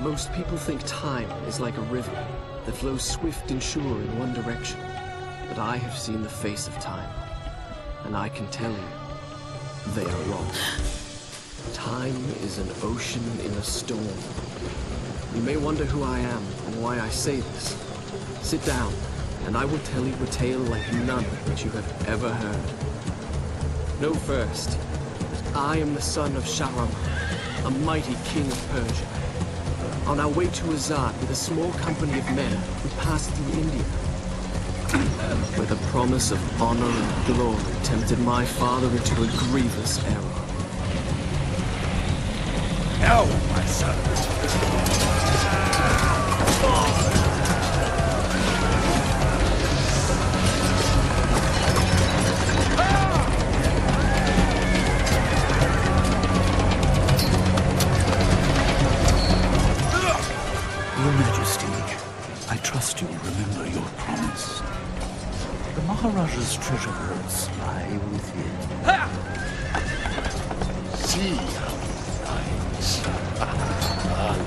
Most people think time is like a river that flows swift and sure in one direction. But I have seen the face of time, and I can tell you, they are wrong. Time is an ocean in a storm. You may wonder who I am and why I say this. Sit down, and I will tell you a tale like none that you have ever heard. Know first, I am the son of Shahraman, a mighty king of Persia. On our way to Azad with a small company of men, we passed through India, where the promise of honor and glory tempted my father into a grievous error. No, my son. Your Majesty, I trust you remember your promise. The Maharaja's treasure vaults lie within. See how he fights.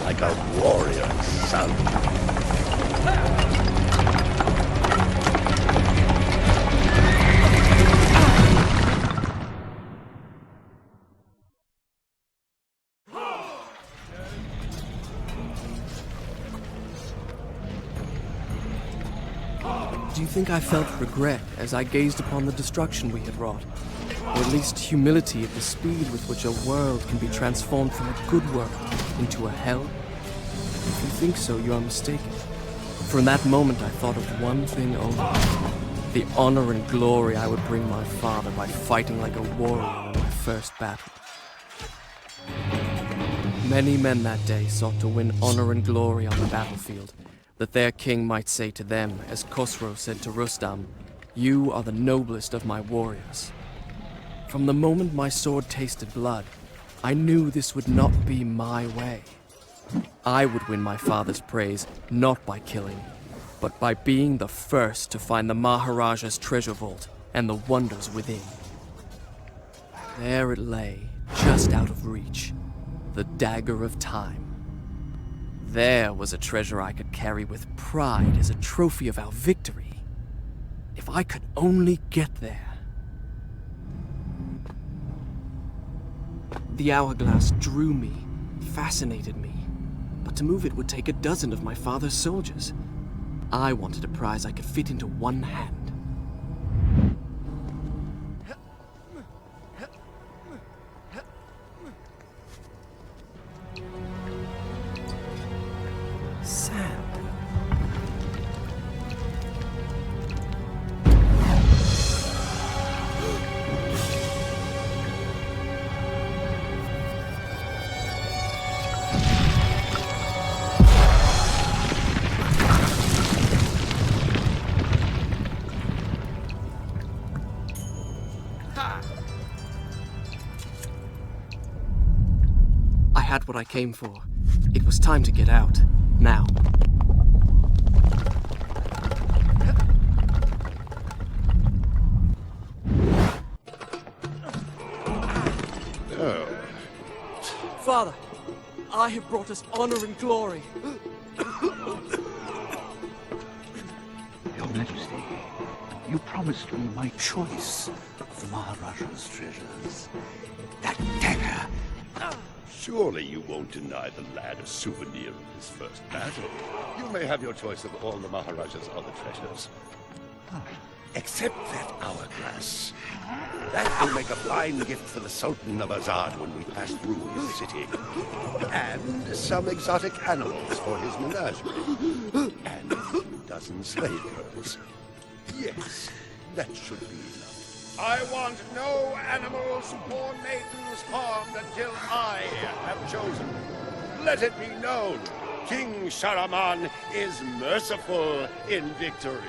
Like a warrior's son. Do you think I felt regret as I gazed upon the destruction we had wrought? Or at least humility at the speed with which a world can be transformed from a good world into a hell? If you think so, you are mistaken. For in that moment I thought of one thing only. The honor and glory I would bring my father by fighting like a warrior in my first battle. Many men that day sought to win honor and glory on the battlefield, that their king might say to them, as Khosrow said to Rustam, "You are the noblest of my warriors." From the moment my sword tasted blood, I knew this would not be my way. I would win my father's praise, not by killing, but by being the first to find the Maharaja's treasure vault and the wonders within. There it lay, just out of reach, the dagger of time. There was a treasure I could carry with pride as a trophy of our victory. If I could only get there. The hourglass drew me, fascinated me, but to move it would take a dozen of my father's soldiers. I wanted a prize I could fit into one hand. Sand. I had what I came for. It was time to get out. Now. Oh. Father, I have brought us honor and glory. Your Majesty, you promised me my choice of the Maharaja's treasures. That dagger. Surely you won't deny the lad a souvenir of his first battle. You may have your choice of all the Maharaja's other treasures. Except that hourglass. That will make a fine gift for the Sultan of Azad when we pass through his city. And some exotic animals for his menagerie. And a few dozen slave girls. Yes, that should be enough. I want no animals or maidens harmed until I have chosen. Let it be known, King Shahraman is merciful in victory.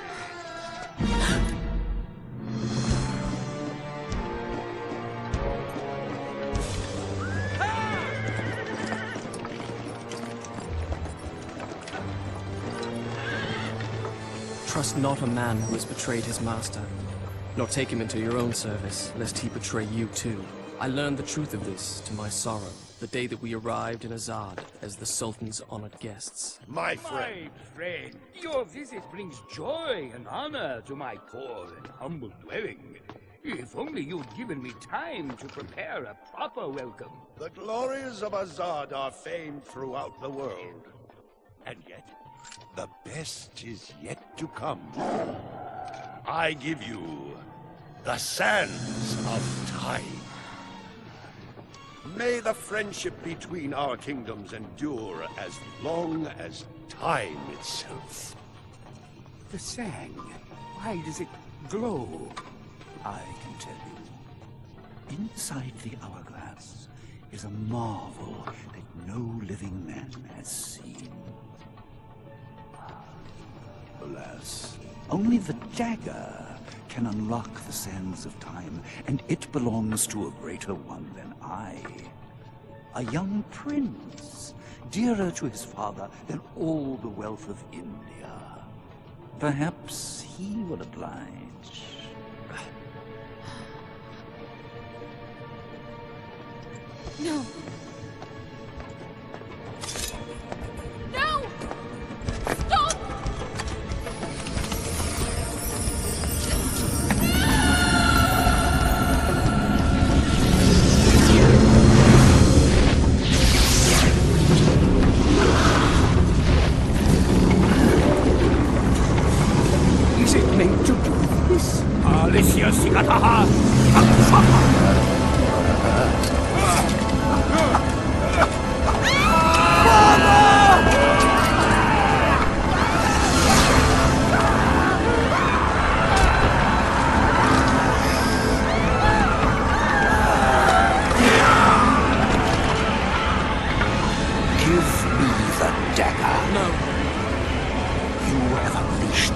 Trust not a man who has betrayed his master, nor take him into your own service, lest he betray you too. I learned the truth of this to my sorrow. the day that we arrived in Azad as the Sultan's honored guests. My friend. My friend, your visit brings joy and honor to my poor and humble dwelling. If only you'd given me time to prepare a proper welcome. The glories of Azad are famed throughout the world. And yet, the best is yet to come. I give you the Sands of Time. May the friendship between our kingdoms endure as long as time itself. The sand, why does it glow? I can tell you. Inside the hourglass is a marvel that no living man has seen. Alas, only the dagger can unlock the sands of time, and it belongs to a greater one than I. A young prince, dearer to his father than all the wealth of India. Perhaps he will oblige. No. No! Stop! Is it meant to do this? Alicia Sigataha!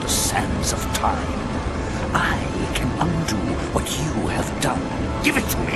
The sands of time. I can undo what you have done. Give it to me.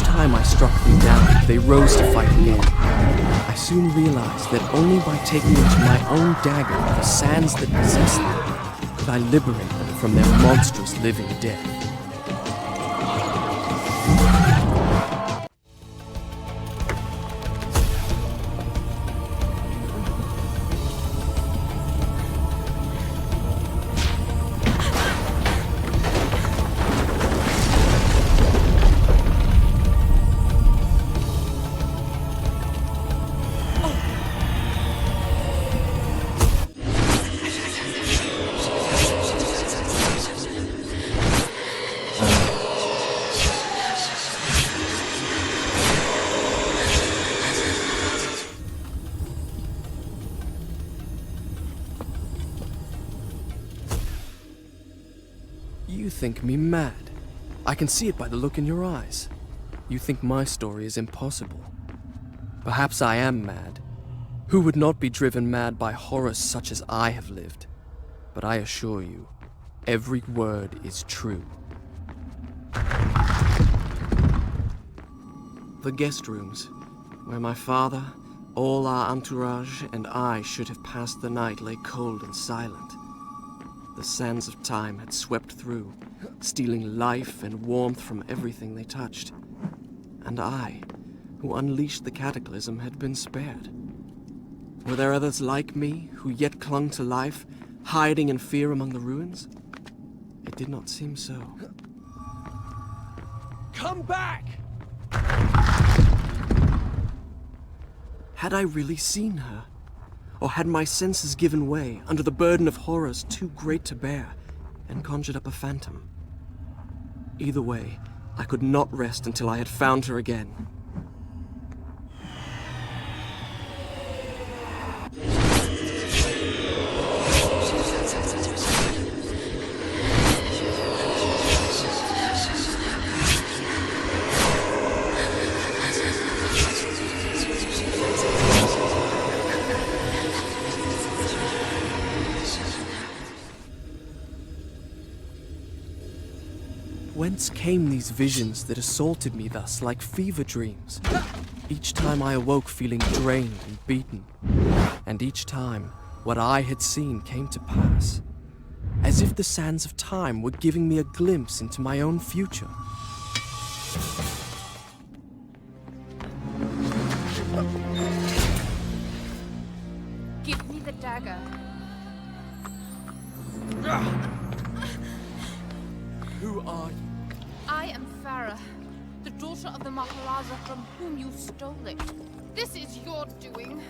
Time I struck them down, they rose to fight again. I soon realized that only by taking into my own dagger the sands that possess them could I liberate them from their monstrous living death. You think me mad. I can see it by the look in your eyes. You think my story is impossible. Perhaps I am mad. Who would not be driven mad by horrors such as I have lived? But I assure you, every word is true. The guest rooms, where my father, all our entourage, and I should have passed the night, lay cold and silent. The sands of time had swept through, stealing life and warmth from everything they touched. And I, who unleashed the cataclysm, had been spared. Were there others like me, who yet clung to life, hiding in fear among the ruins? It did not seem so. Come back! Had I really seen her? Or had my senses given way under the burden of horrors too great to bear, and conjured up a phantom? Either way, I could not rest until I had found her again. Whence came these visions that assaulted me thus like fever dreams? Each time I awoke feeling drained and beaten, and each time what I had seen came to pass, as if the sands of time were giving me a glimpse into my own future. Give me the dagger. Who are you? I am Farah, the daughter of the Maharaja from whom you stole it. This is your doing,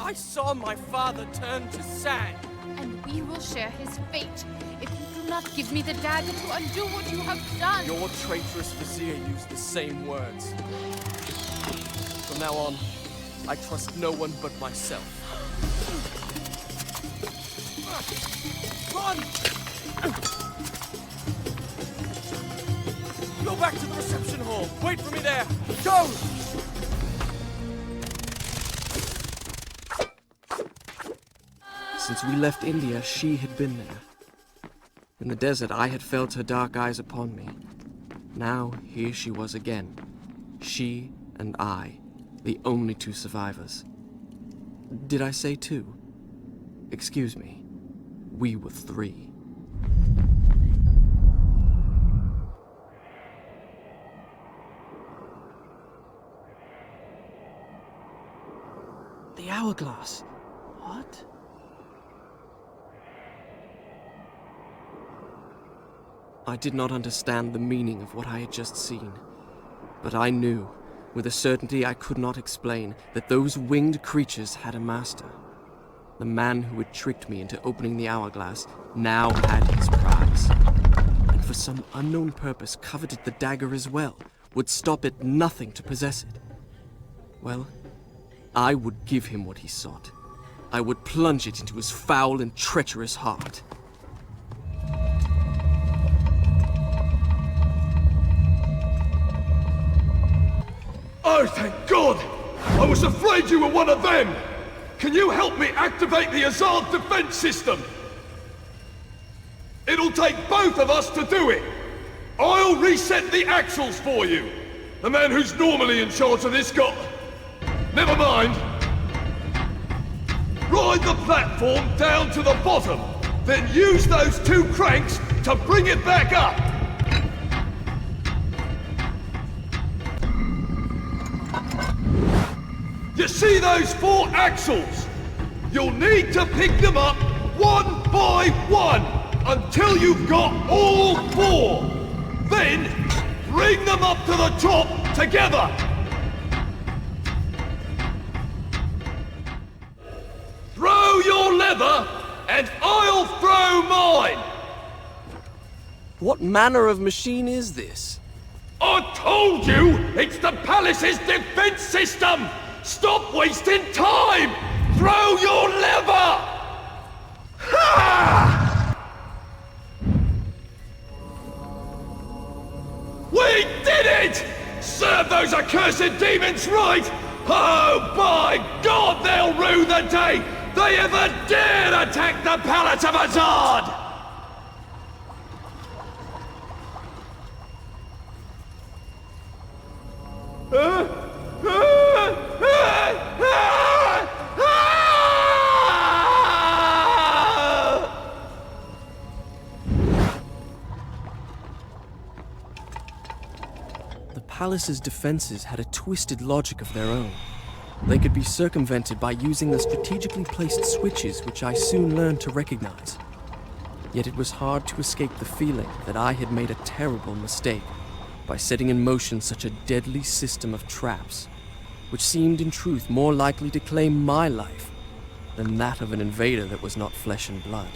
I saw my father turn to sand. and we will share his fate if you do not give me the dagger to undo what you have done. Your traitorous vizier used the same words. From now on, I trust no one but myself. Run! Go back to the reception hall. Wait for me there. Go! Since we left India, she had been there. In the desert, I had felt her dark eyes upon me. Now, here she was again. She and I, the only two survivors. Did I say two? Excuse me. We were three. The hourglass. What? I did not understand the meaning of what I had just seen, but I knew, with a certainty I could not explain, that those winged creatures had a master. The man who had tricked me into opening the hourglass now had his prize, and for some unknown purpose coveted the dagger as well, would stop at nothing to possess it. Well, I would give him what he sought. I would plunge it into his foul and treacherous heart. Oh, thank God! I was afraid you were one of them! Can you help me activate the Azad defense system? It'll take both of us to do it! I'll reset the axles for you! The man who's normally in charge of this got... Never mind! Ride the platform down to the bottom, then use those two cranks to bring it back up! You see those 4 axles? You'll need to pick them up one by one until you've got all 4. Then, bring them up to the top together. Throw your lever and I'll throw mine. What manner of machine is this? I told you, it's the palace's defense system! Stop wasting time! Throw your lever! Ha! We did it! Serve those accursed demons right! Oh, by God, they'll rue the day they ever dared attack the Palace of Azad! The palace's defenses had a twisted logic of their own. They could be circumvented by using the strategically placed switches which I soon learned to recognize. Yet it was hard to escape the feeling that I had made a terrible mistake by setting in motion such a deadly system of traps, which seemed in truth more likely to claim my life than that of an invader that was not flesh and blood.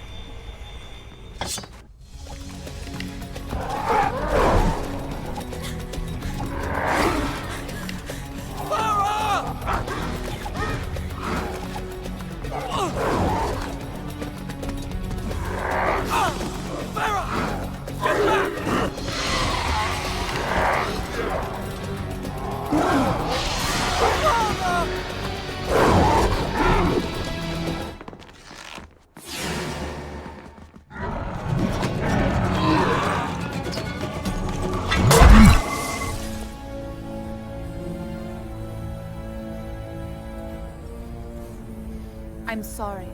I'm sorry.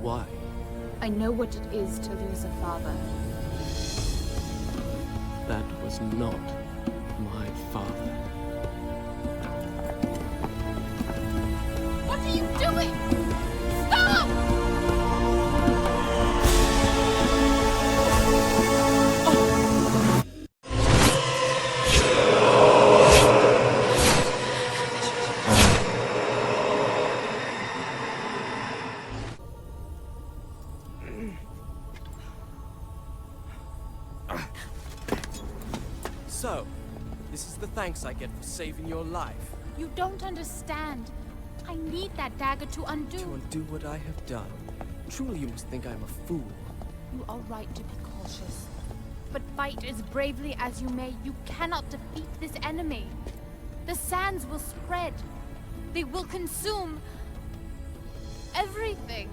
Why? I know what it is to lose a father. That was not my father. What are you doing? Stop! So, this is the thanks I get for saving your life. You don't understand. I need that dagger to undo. To undo what I have done. Truly you must think I am a fool. You are right to be cautious. But fight as bravely as you may, you cannot defeat this enemy. The sands will spread. They will consume everything.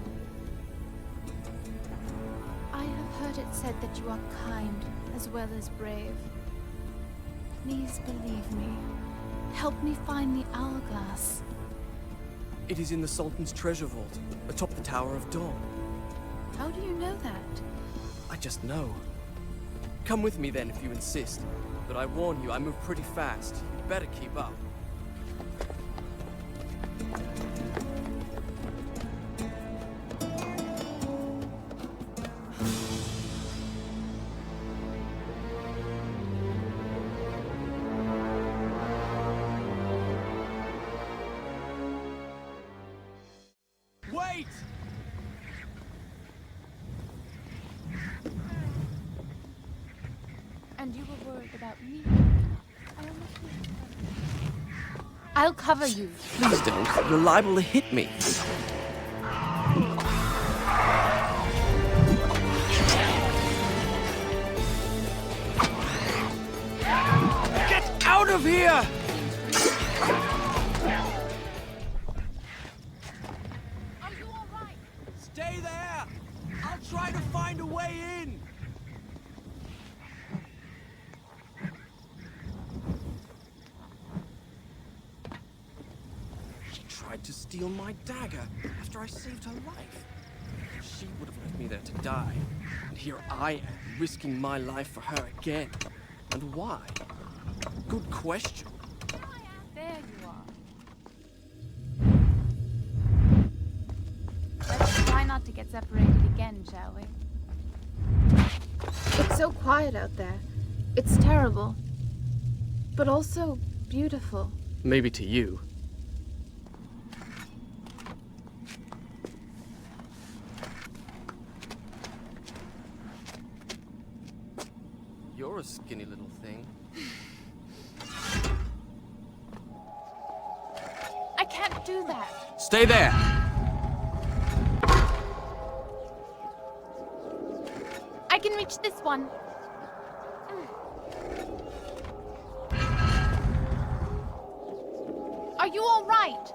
I have heard it said that you are kind as well as brave. Please believe me. Help me find the hourglass. It is in the Sultan's treasure vault, atop the Tower of Dawn. How do you know that? I just know. Come with me then if you insist. But I warn you, I move pretty fast. You'd better keep up. Wait! And you were worried about me. I'll cover you. Please don't. You're liable to hit me. Get out of here! Are you all right? Stay there! I'll try to find a way in! She tried to steal my dagger after I saved her life. She would have left me there to die. And here I am, risking my life for her again. And why? Good question. There you are. Let's try not to get separated again, shall we? It's so quiet out there. It's terrible. But also beautiful. Maybe to you. You're a skinny little thing. I can't do that. Stay there! I can reach this one. Are you all right?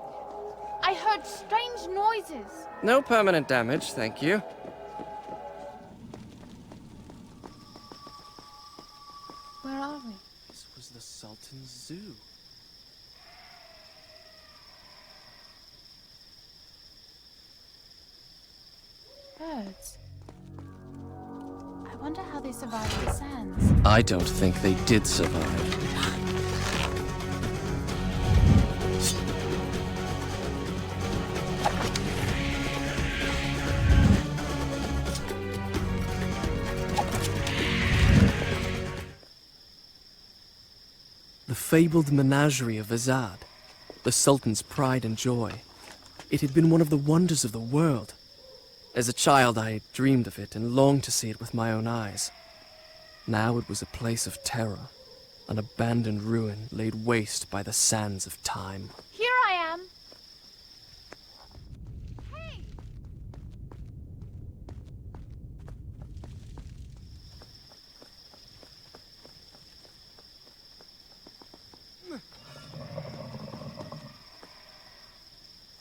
I heard strange noises. No permanent damage, thank you. Where are we? This was the Sultan's zoo. Birds. I wonder how they survived the sands. I don't think they did survive. The fabled menagerie of Azad, the Sultan's pride and joy. It had been one of the wonders of the world. As a child, I had dreamed of it and longed to see it with my own eyes. Now it was a place of terror, an abandoned ruin laid waste by the sands of time. Here I am. Hey!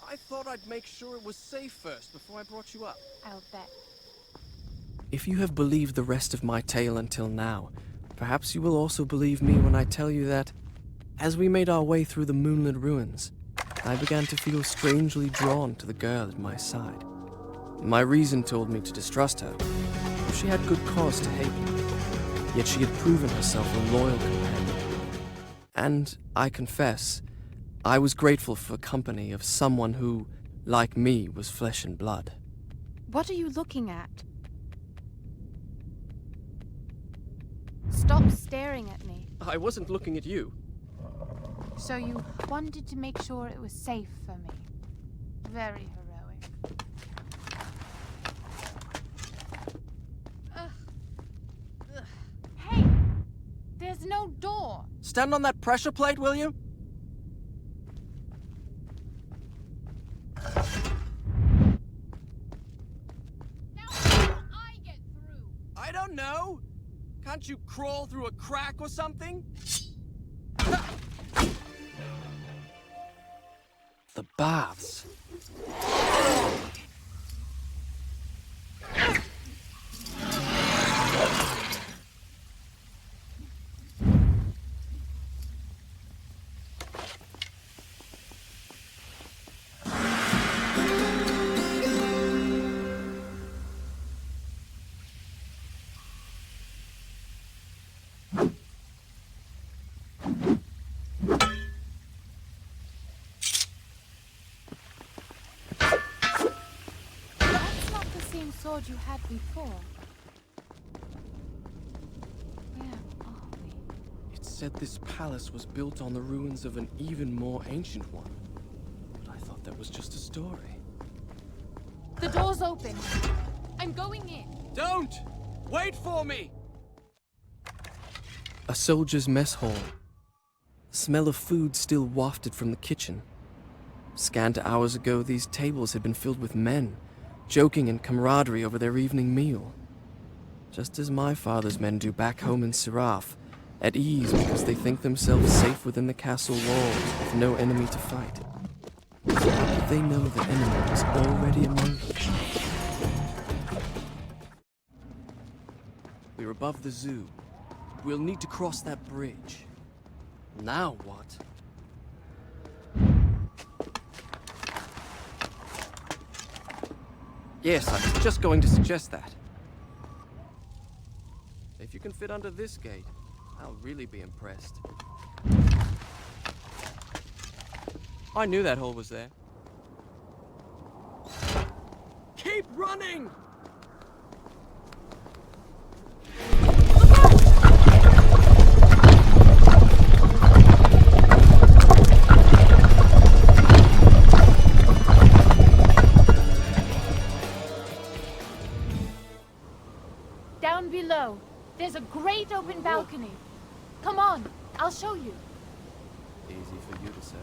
I thought I'd make sure it was safe first before I brought you up. I'll bet. If you have believed the rest of my tale until now, perhaps you will also believe me when I tell you that, as we made our way through the moonlit ruins, I began to feel strangely drawn to the girl at my side. My reason told me to distrust her. She had good cause to hate me, yet she had proven herself a loyal companion. And, I confess, I was grateful for the company of someone who, like me, was flesh and blood. What are you looking at? Stop staring at me. I wasn't looking at you. So you wanted to make sure it was safe for me. Very heroic. Hey! There's no door! Stand on that pressure plate, will you? Now how do I get through? I don't know. Can't you crawl through a crack or something? The baths. Sword you had before. Where are we? It said this palace was built on the ruins of an even more ancient one. But I thought that was just a story. The door's open. I'm going in. Don't! Wait for me! A soldier's mess hall. The smell of food still wafted from the kitchen. Scant hours ago, these tables had been filled with men, joking in camaraderie over their evening meal. Just as my father's men do back home in Seraph, at ease because they think themselves safe within the castle walls with no enemy to fight. How did they know the enemy was already among them? We're above the zoo. We'll need to cross that bridge. Now what? Yes, I was just going to suggest that. If you can fit under this gate, I'll really be impressed. I knew that hole was there. Keep running! Down below, there's a great open balcony. Come on, I'll show you. Easy for you to say.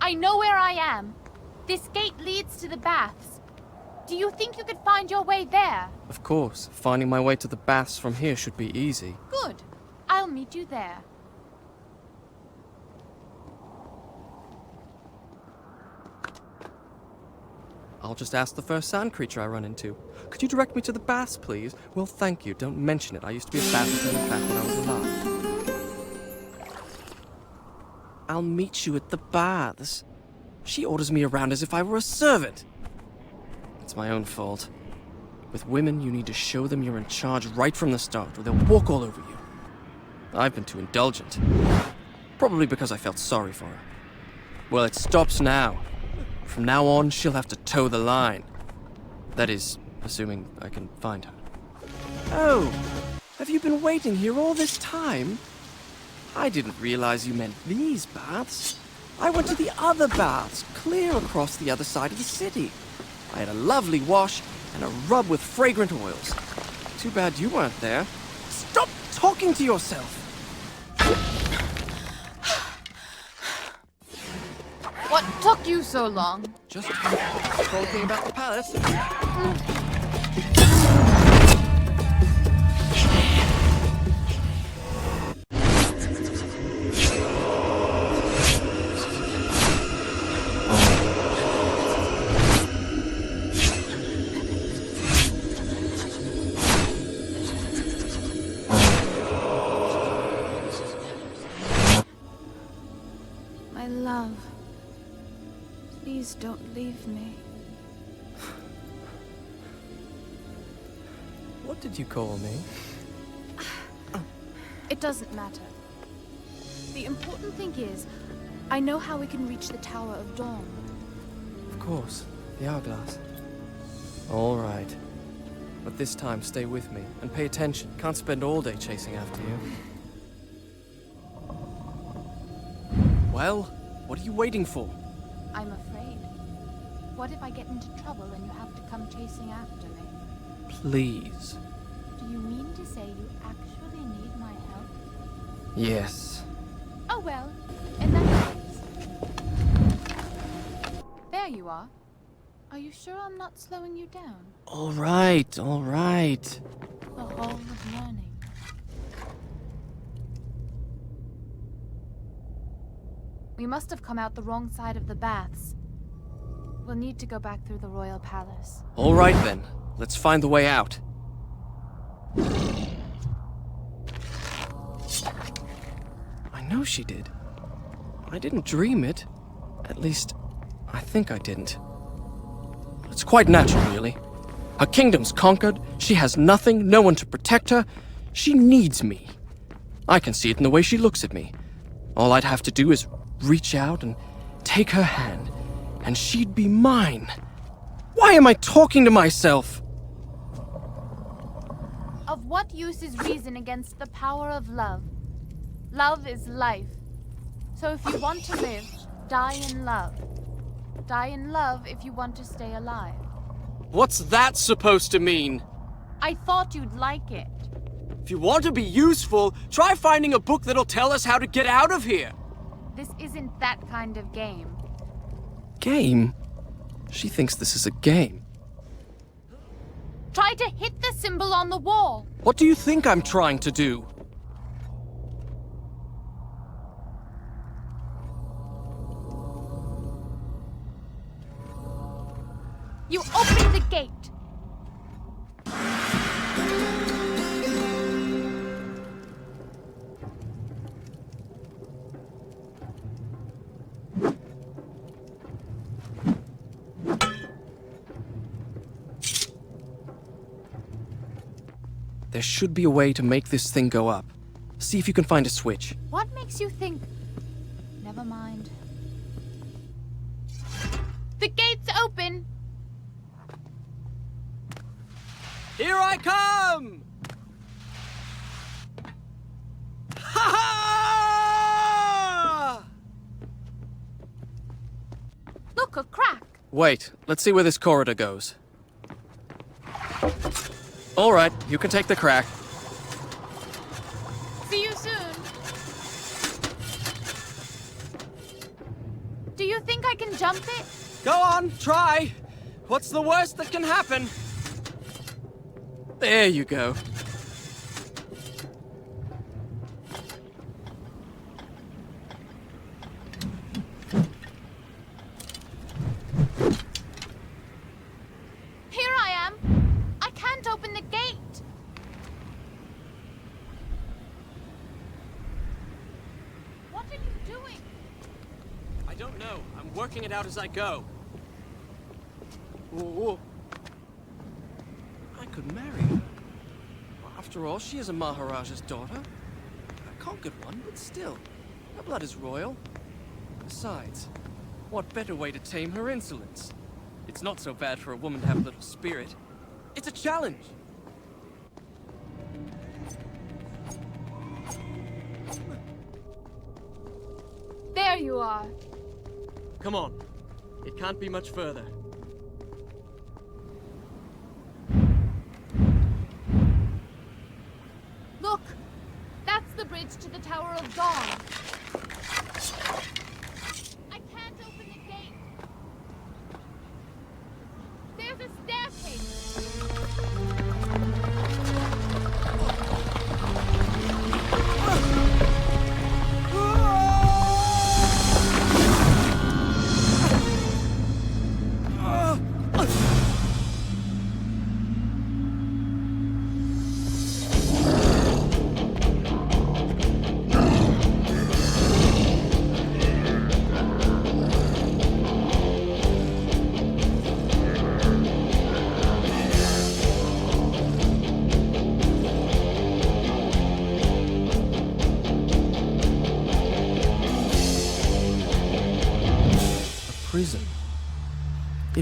I know where I am. This gate leads to the baths. Do you think you could find your way there? Of course, finding my way to the baths from here should be easy. Good. I'll meet you there. I'll just ask the first sand creature I run into. Could you direct me to the baths, please? Well, thank you. Don't mention it. I used to be a bath attendant back when I was alive. I'll meet you at the baths. She orders me around as if I were a servant. It's my own fault. With women, you need to show them you're in charge right from the start, or they'll walk all over you. I've been too indulgent. Probably because I felt sorry for her. Well, it stops now. From now on, she'll have to toe the line. That is, assuming I can find her. Oh, have you been waiting here all this time? I didn't realize you meant these baths. I went to the other baths, clear across the other side of the city. I had a lovely wash and a rub with fragrant oils. Too bad you weren't there. Stop talking to yourself! What took you so long? Just talking about the palace. love. Please don't leave me. What did you call me? It doesn't matter. The important thing is, I know how we can reach the Tower of Dawn. Of course, the hourglass. All right. But this time, stay with me and pay attention. Can't spend all day chasing after you. Well, what are you waiting for? I'm afraid. What if I get into trouble and you have to come chasing after me? Please. Do you mean to say you actually need my help? Yes. Oh well, in that case. There you are. Are you sure I'm not slowing you down? All right, all right. The Hall of Learning. We must have come out the wrong side of the baths. We'll need to go back through the royal palace. All right then. Let's find the way out. I know she did. I didn't dream it. At least, I think I didn't. It's quite natural, really. Her kingdom's conquered, she has nothing, no one to protect her. She needs me. I can see it in the way she looks at me. All I'd have to do is reach out and take her hand, and she'd be mine. Why am I talking to myself? Of what use is reason against the power of love? Love is life. So if you want to live, die in love. Die in love if you want to stay alive. What's that supposed to mean? I thought you'd like it. If you want to be useful, try finding a book that'll tell us how to get out of here. This isn't that kind of game. Game? She thinks this is a game. Try to hit the symbol on the wall. What do you think I'm trying to do? You open the gate. There should be a way to make this thing go up. See if you can find a switch. What makes you think... Never mind. The gate's open! Here I come! Ha ha! Look, a crack! Wait, let's see where this corridor goes. All right, you can take the crack. See you soon. Do you think I can jump it? Go on, try. What's the worst that can happen? There you go. Here I am. I can't open the gate. What are you doing? I don't know. I'm working it out as I go. Whoa. I could marry her. After all, she is a Maharaja's daughter. A conquered one, but still. Her blood is royal. Besides, what better way to tame her insolence? It's not so bad for a woman to have a little spirit. It's a challenge. There you are. Come on. It can't be much further. Look, that's the bridge to the Tower of Dawn. I can't open the gate. There's a staircase.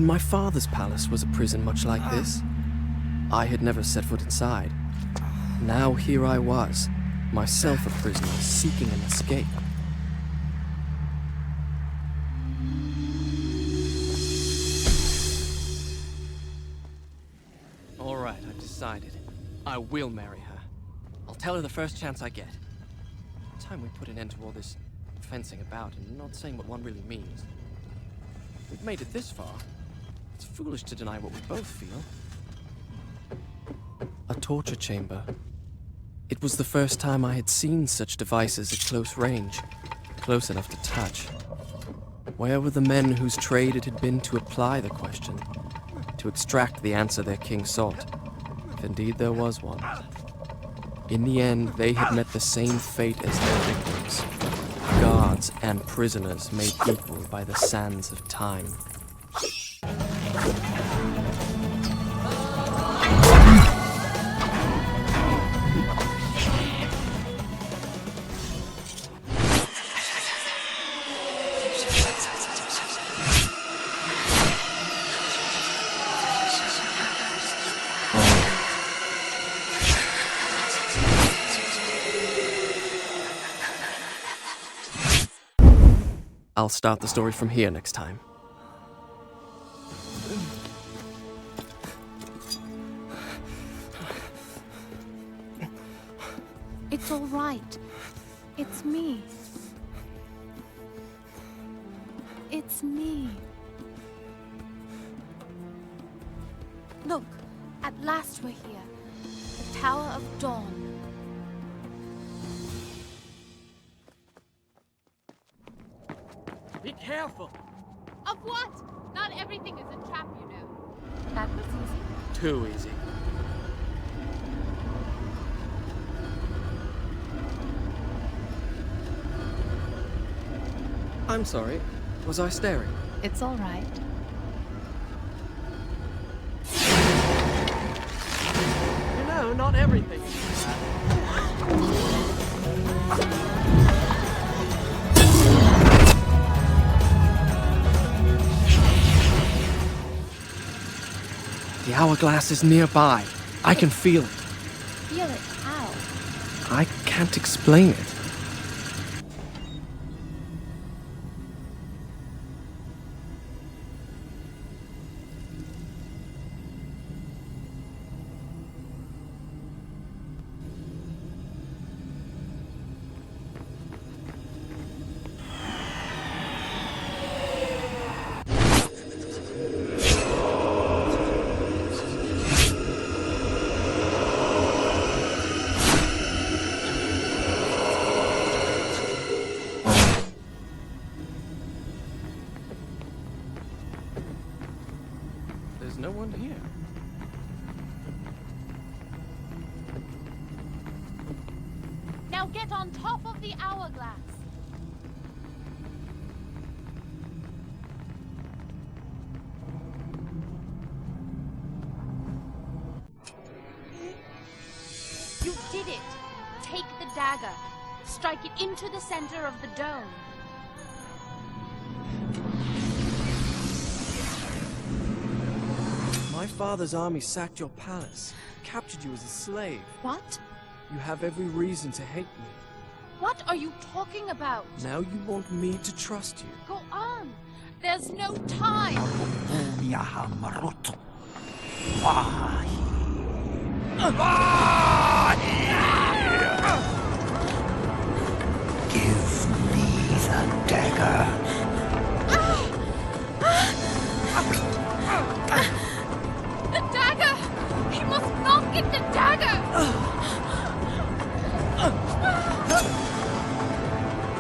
In my father's palace was a prison much like this. I had never set foot inside. Now here I was, myself a prisoner, seeking an escape. All right, I've decided. I will marry her. I'll tell her the first chance I get. Time we put an end to all this fencing about and not saying what one really means. We've made it this far. It's foolish to deny what we both feel. A torture chamber. It was the first time I had seen such devices at close range, close enough to touch. Where were the men whose trade it had been to apply the question, to extract the answer their king sought, if indeed there was one? In the end, they had met the same fate as their victims, guards and prisoners made equal by the sands of time. I'll start the story from here next time. It's all right. It's me. It's me. Look, at last we're here. The Tower of Dawn. Be careful! Of what? Not everything is a trap, you know. That was easy. Too easy. I'm sorry. Was I staring? It's all right. You know, not everything. The hourglass is nearby. I can feel it. Feel it how? I can't explain it. There's no one here. Now get on top of the hourglass. You did it! Take the dagger. Strike it into the center of the dome. My father's army sacked your palace, captured you as a slave. What? You have every reason to hate me. What are you talking about? Now you want me to trust you. Go on. There's no time. Give me the dagger. The dagger! He must not get the dagger!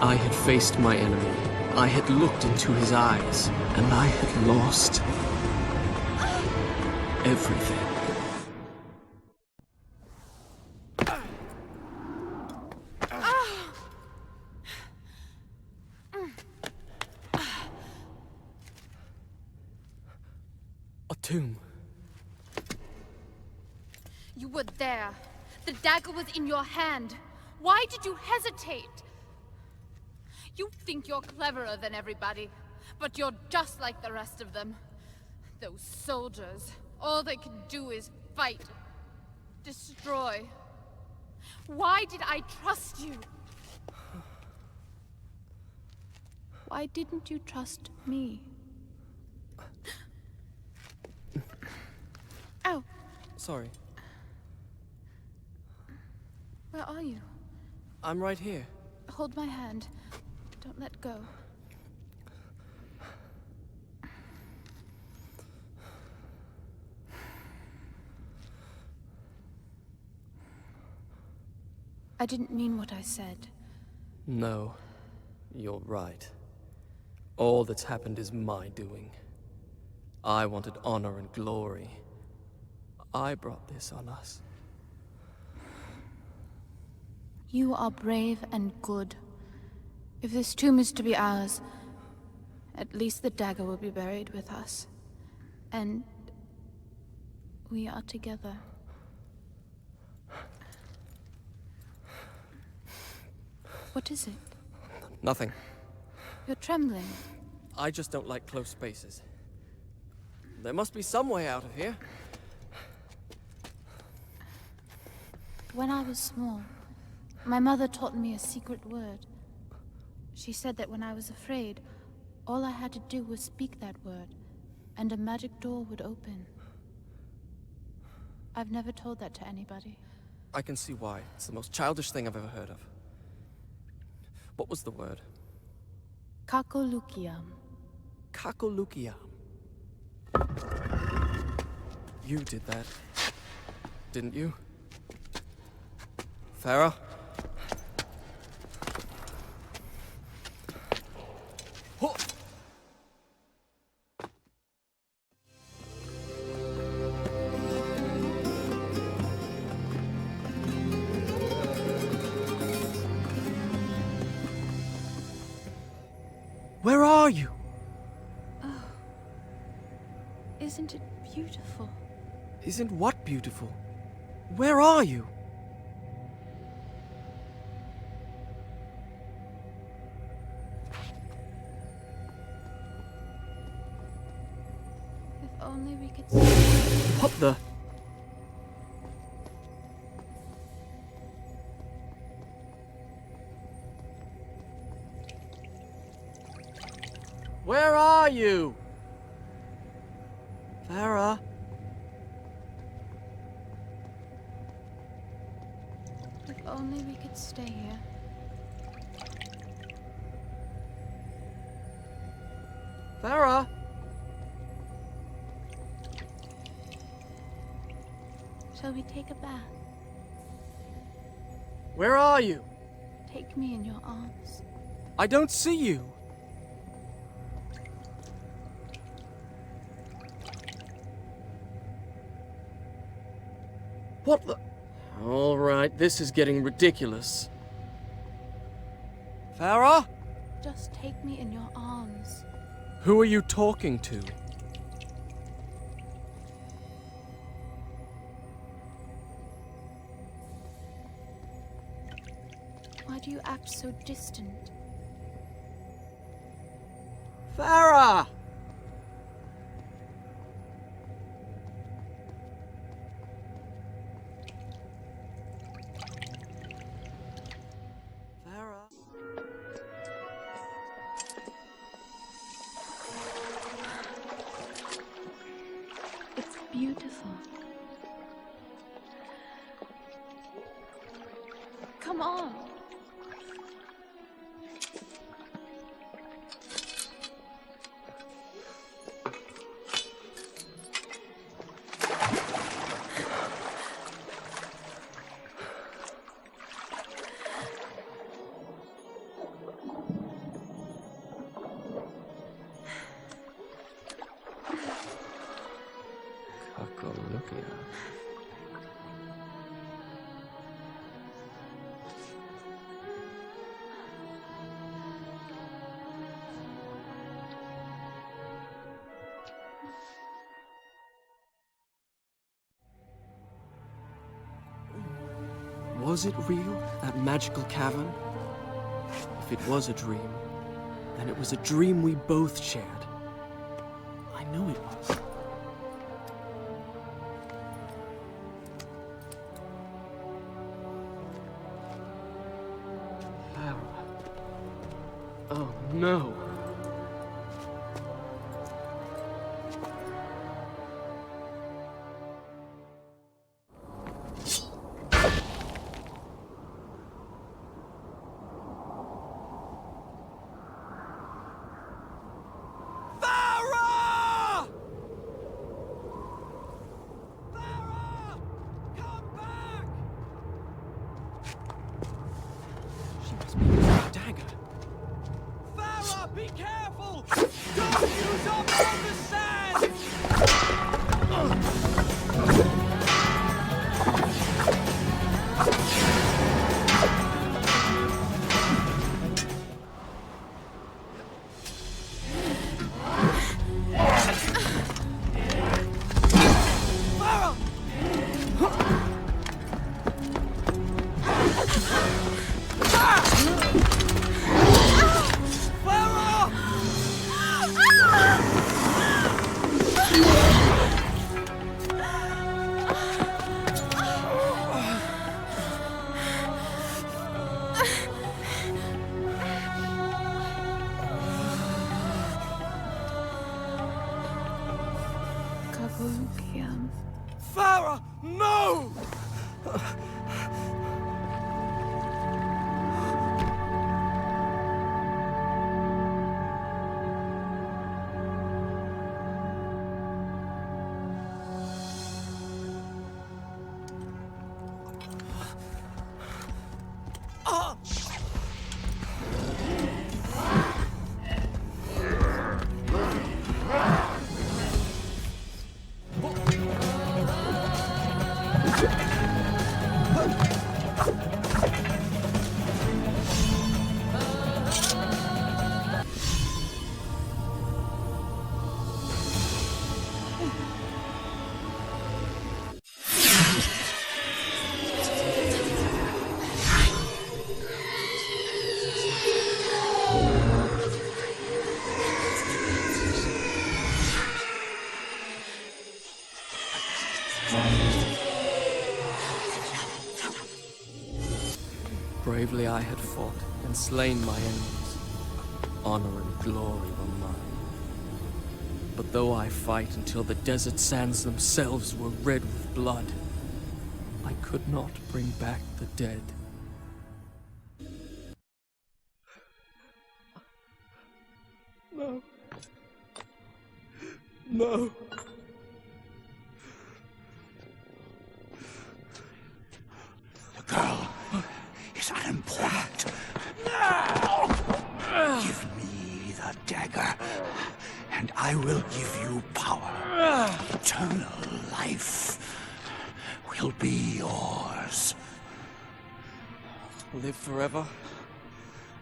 I had faced my enemy. I had looked into his eyes, and I had lost everything. A tomb. You were there. The dagger was in your hand. Why did you hesitate? You think you're cleverer than everybody, but you're just like the rest of them. Those soldiers, all they can do is fight, destroy. Why did I trust you? Why didn't you trust me? Ow! Sorry. Where are you? I'm right here. Hold my hand. Don't let go. I didn't mean what I said. No, you're right. All that's happened is my doing. I wanted honor and glory. I brought this on us. You are brave and good. If this tomb is to be ours, at least the dagger will be buried with us. And we are together. What is it? Nothing. You're trembling. I just don't like close spaces. There must be some way out of here. When I was small, my mother taught me a secret word. She said that when I was afraid, all I had to do was speak that word, and a magic door would open. I've never told that to anybody. I can see why. It's the most childish thing I've ever heard of. What was the word? Kakolukiam. Kakolukiam. You did that, didn't you? Farah? Ho! Where are you? Oh. Isn't it beautiful? Isn't what beautiful? Where are you? If only we could What the? Where are you? Farah? If only we could stay here. Farah? Shall we take a bath? Where are you? Take me in your arms. I don't see you. What the? All right, this is getting ridiculous. Farah? Just take me in your arms. Who are you talking to? Why do you act so distant? Farah! Farah? It's beautiful. Come on. Was it real, that magical cavern? If it was a dream, then it was a dream we both shared. I know it was. No. Farah! Farah! Come back! She must be using a dagger. Farah, be careful! Don't use up all the sand! Farah! Farah! Farah, no! Bravely I had fought and slain my enemies. Honor and glory were mine. But though I fight until the desert sands themselves were red with blood, I could not bring back the dead. No. No. The girl is unimportant. Give me the dagger, and I will give you power. Eternal life will be yours. Live forever,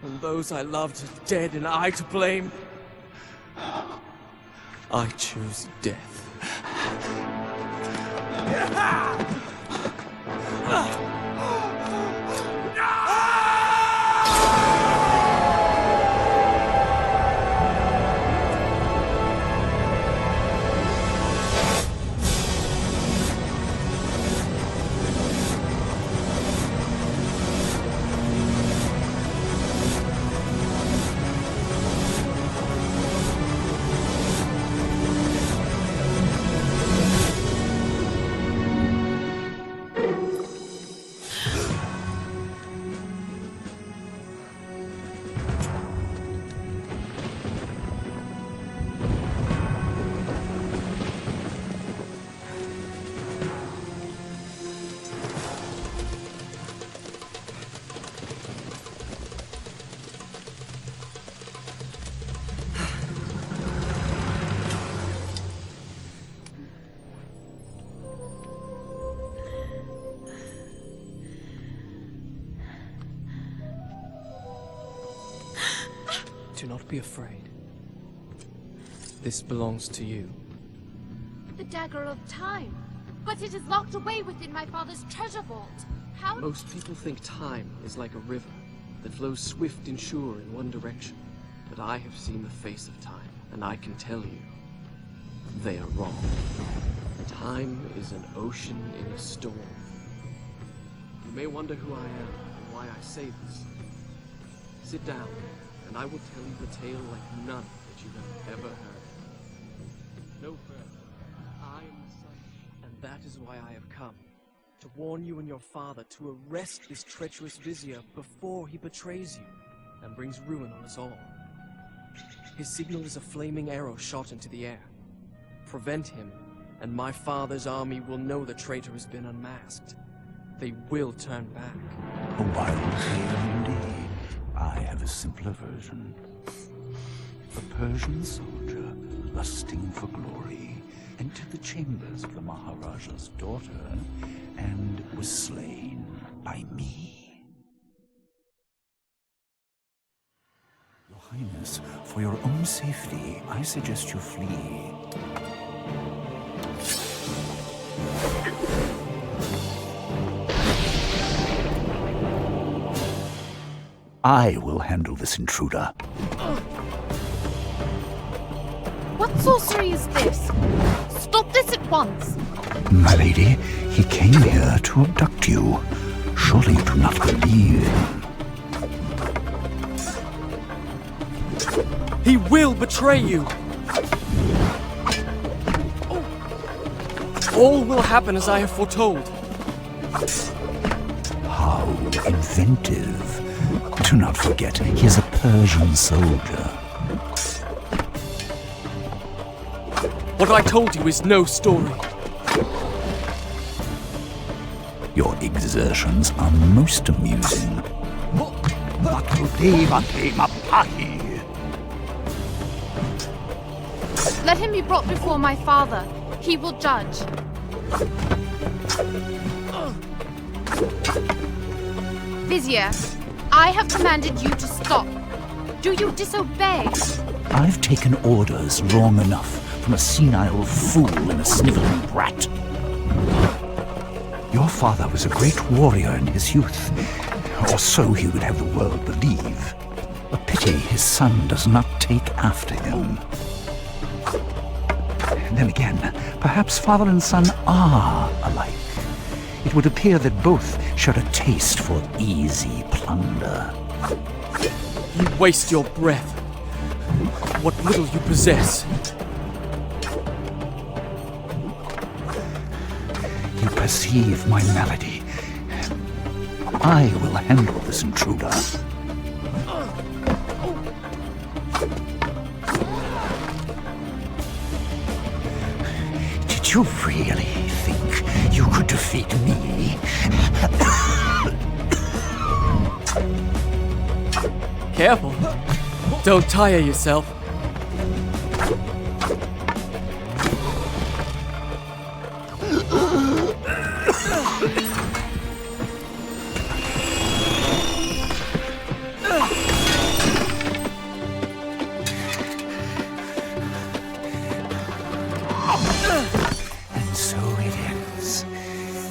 and those I loved are dead and I to blame. I choose death. Do not be afraid. This belongs to you. The dagger of time. But it is locked away within my father's treasure vault. How? Most people think time is like a river that flows swift and sure in one direction. But I have seen the face of time, and I can tell you, they are wrong. Time is an ocean in a storm. You may wonder who I am and why I say this. Sit down and I will tell you a tale like none that you have ever heard. No further. I am the sun, and that is why I have come. To warn you and your father to arrest this treacherous vizier before he betrays you and brings ruin on us all. His signal is a flaming arrow shot into the air. Prevent him, and my father's army will know the traitor has been unmasked. They will turn back. A wild tale indeed. I have a simpler version. A Persian soldier, lusting for glory, entered the chambers of the Maharaja's daughter and was slain by me. Your Highness, for your own safety, I suggest you flee. I will handle this intruder. What sorcery is this? Stop this at once! My lady, he came here to abduct you. Surely you do not believe him. He will betray you! All will happen as I have foretold. How inventive. Do not forget, he is a Persian soldier. What I told you is no story. Your exertions are most amusing. Let him be brought before my father. He will judge. Vizier, I have commanded you to stop. Do you disobey? I've taken orders long enough from a senile fool and a sniveling brat. Your father was a great warrior in his youth, or so he would have the world believe. A pity his son does not take after him. And then again, perhaps father and son are alike. It would appear that both share a taste for easy plunder. You waste your breath. What little you possess. You perceive my malady. I will handle this intruder. Did you really think you could defeat me? Careful. Don't tire yourself. And so it ends.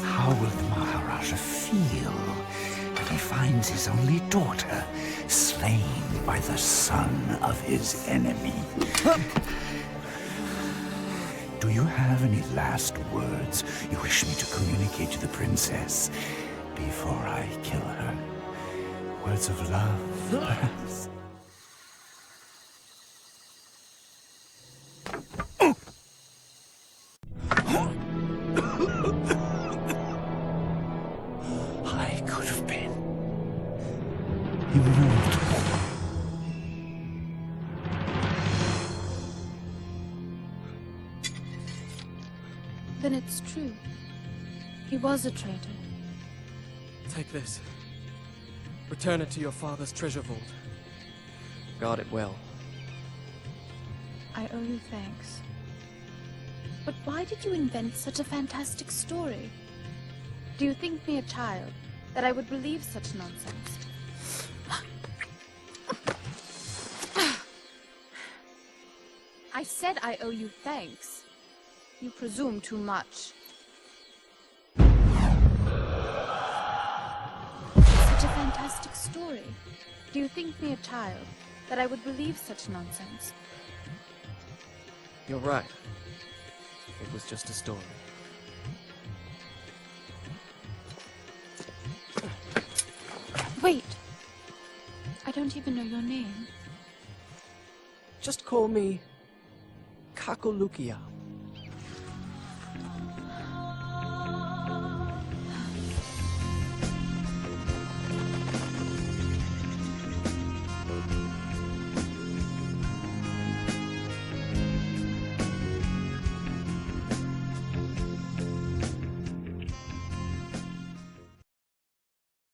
How will the Maharaja feel when he finds his only daughter slain by the son of his enemy? Do you have any last words you wish me to communicate to the princess before I kill her? Words of love, perhaps? I could have been immortal. Then it's true. He was a traitor. Take this. Return it to your father's treasure vault. Guard it well. I owe you thanks. But why did you invent such a fantastic story? Do you think me a child, that I would believe such nonsense? I said I owe you thanks. You presume too much. Such a fantastic story. Do you think me a child, that I would believe such nonsense? You're right. It was just a story. Wait. I don't even know your name. Just call me Kakolukia.